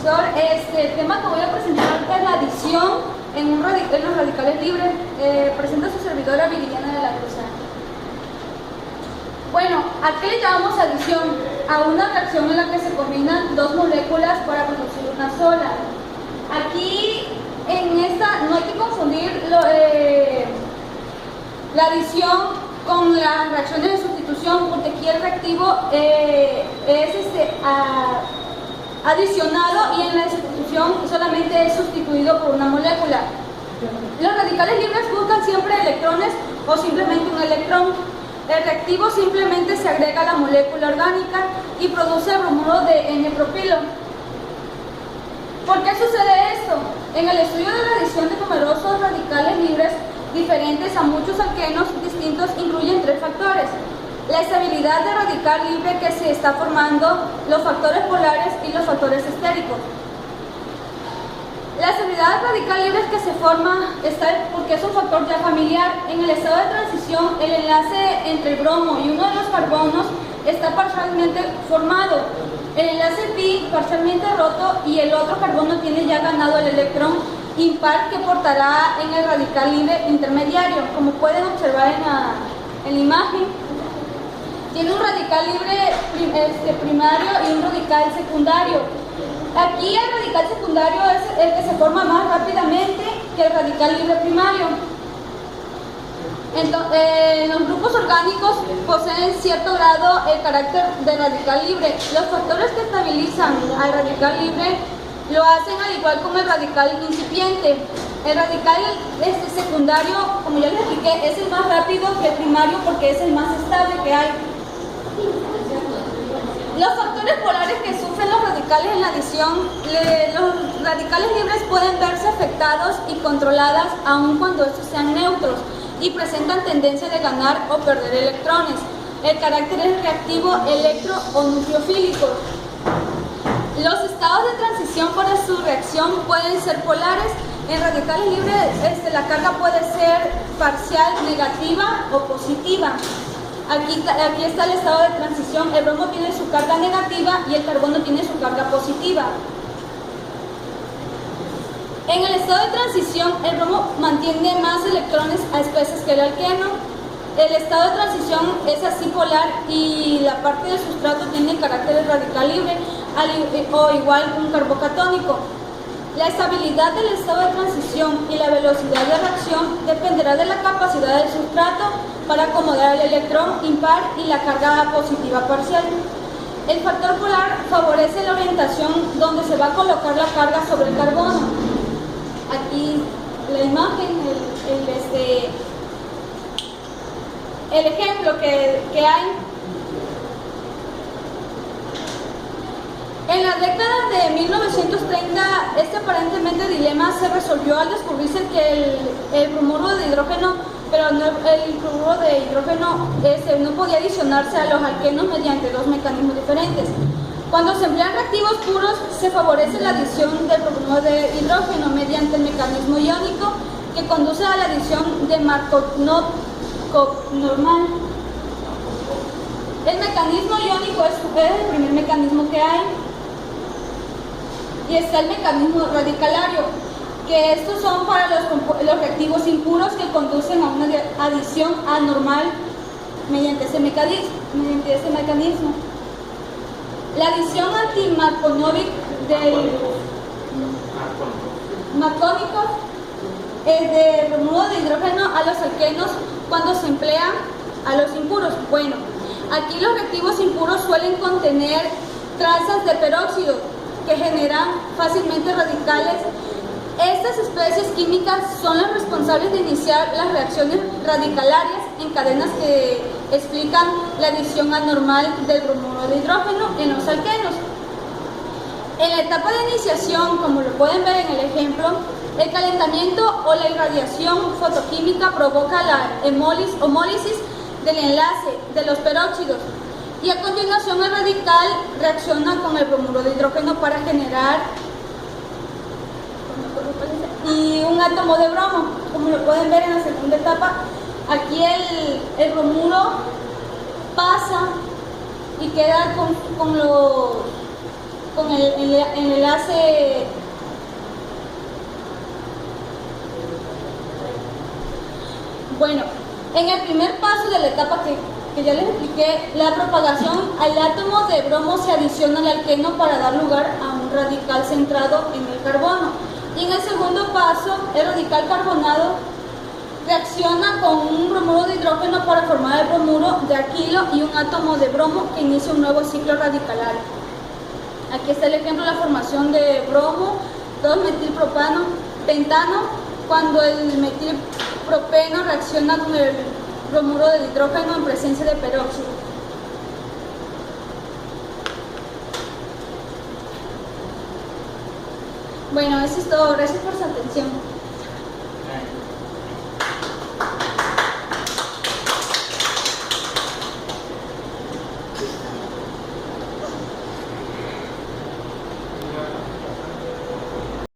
profesor. El tema que voy a presentar es la adición en los radicales libres. Presenta su servidora Viridiana de la Cruz. Bueno, ¿a qué le llamamos adición? A una reacción en la que se combinan dos moléculas para producir una sola. Aquí, en esta, no hay que confundir la adición con las reacciones de sustitución, porque aquí el reactivo es adicionado y en la sustitución solamente es sustituido por una molécula. Los radicales libres buscan siempre electrones o simplemente un electrón. El reactivo simplemente se agrega a la molécula orgánica y produce el bromuro de N-propilo. ¿Por qué sucede esto? En el estudio de la adición de numerosos radicales libres diferentes a muchos alquenos distintos incluyen tres factores: la estabilidad de radical libre que se está formando, los factores polares y los factores estéricos. La estabilidad radical libre que se forma está porque es un factor ya familiar. En el estado de transición, el enlace entre el bromo y uno de los carbonos está parcialmente formado. El enlace pi parcialmente roto y el otro carbono tiene ya ganado el electrón impar que portará en el radical libre intermediario. Como pueden observar en la imagen, tiene un radical libre primario y un radical secundario. Aquí el radical secundario es el que se forma más rápidamente que el radical libre primario. Entonces, los grupos orgánicos poseen cierto grado el carácter de radical libre. Los factores que estabilizan al radical libre lo hacen al igual como el radical incipiente. El radical secundario, como ya les expliqué, es el más rápido que el primario porque es el más estable que hay. Los factores polares que sufren los radicales en la adición, los radicales libres pueden verse afectados y controladas aun cuando estos sean neutros y presentan tendencia de ganar o perder electrones. El carácter es reactivo, electro o nucleofílico. Los estados de transición para su reacción pueden ser polares. En radicales libres la carga puede ser parcial, negativa o positiva. Aquí está el estado de transición. El bromo tiene su carga negativa y el carbono tiene su carga positiva. En el estado de transición, el bromo mantiene más electrones a especies que el alqueno. El estado de transición es así polar y la parte del sustrato tiene carácter de radical libre o igual un carbocatónico. La estabilidad del estado de transición y la velocidad de reacción dependerá de la capacidad del sustrato para acomodar el electrón impar y la carga positiva parcial. El factor polar favorece la orientación donde se va a colocar la carga sobre el carbono. Aquí la imagen, el ejemplo que hay. En la década de 1930, este aparentemente dilema se resolvió al descubrirse que el bromuro de hidrógeno, pero no, el bromuro de hidrógeno no podía adicionarse a los alquenos mediante dos mecanismos diferentes. Cuando se emplean reactivos puros, se favorece la adición del bromuro de hidrógeno mediante el mecanismo iónico que conduce a la adición de Markovnikov normal. El mecanismo iónico es el primer mecanismo que hay. Y está el mecanismo radicalario, que estos son para los reactivos impuros que conducen a una adición anormal mediante ese mecanismo. La adición anti-Markovnikov del Markovnikov es de bromuro de hidrógeno a los alquenos cuando se emplea a los impuros. Bueno, aquí los reactivos impuros suelen contener trazas de peróxido que generan fácilmente radicales. Estas especies químicas son las responsables de iniciar las reacciones radicalarias en cadenas que explican la adición anormal del bromuro de hidrógeno en los alquenos. En la etapa de iniciación, como lo pueden ver en el ejemplo, el calentamiento o la irradiación fotoquímica provoca la homólisis del enlace de los peróxidos. Y a continuación el radical reacciona con el bromuro de hidrógeno para generar un átomo de bromo. Como lo pueden ver en la segunda etapa, aquí el bromuro pasa y queda con los con el enlace. Bueno, en el primer paso de la etapa que ya les expliqué, la propagación al átomo de bromo se adiciona al alqueno para dar lugar a un radical centrado en el carbono. Y en el segundo paso, el radical carbonado reacciona con un bromuro de hidrógeno para formar el bromuro de alquilo y un átomo de bromo que inicia un nuevo ciclo radicalar. Aquí está el ejemplo de la formación de bromo, 2-metilpropano, pentano, cuando el metilpropeno reacciona con el bromuro de hidrógeno en presencia de peróxido. Bueno, eso es todo. Gracias por su atención.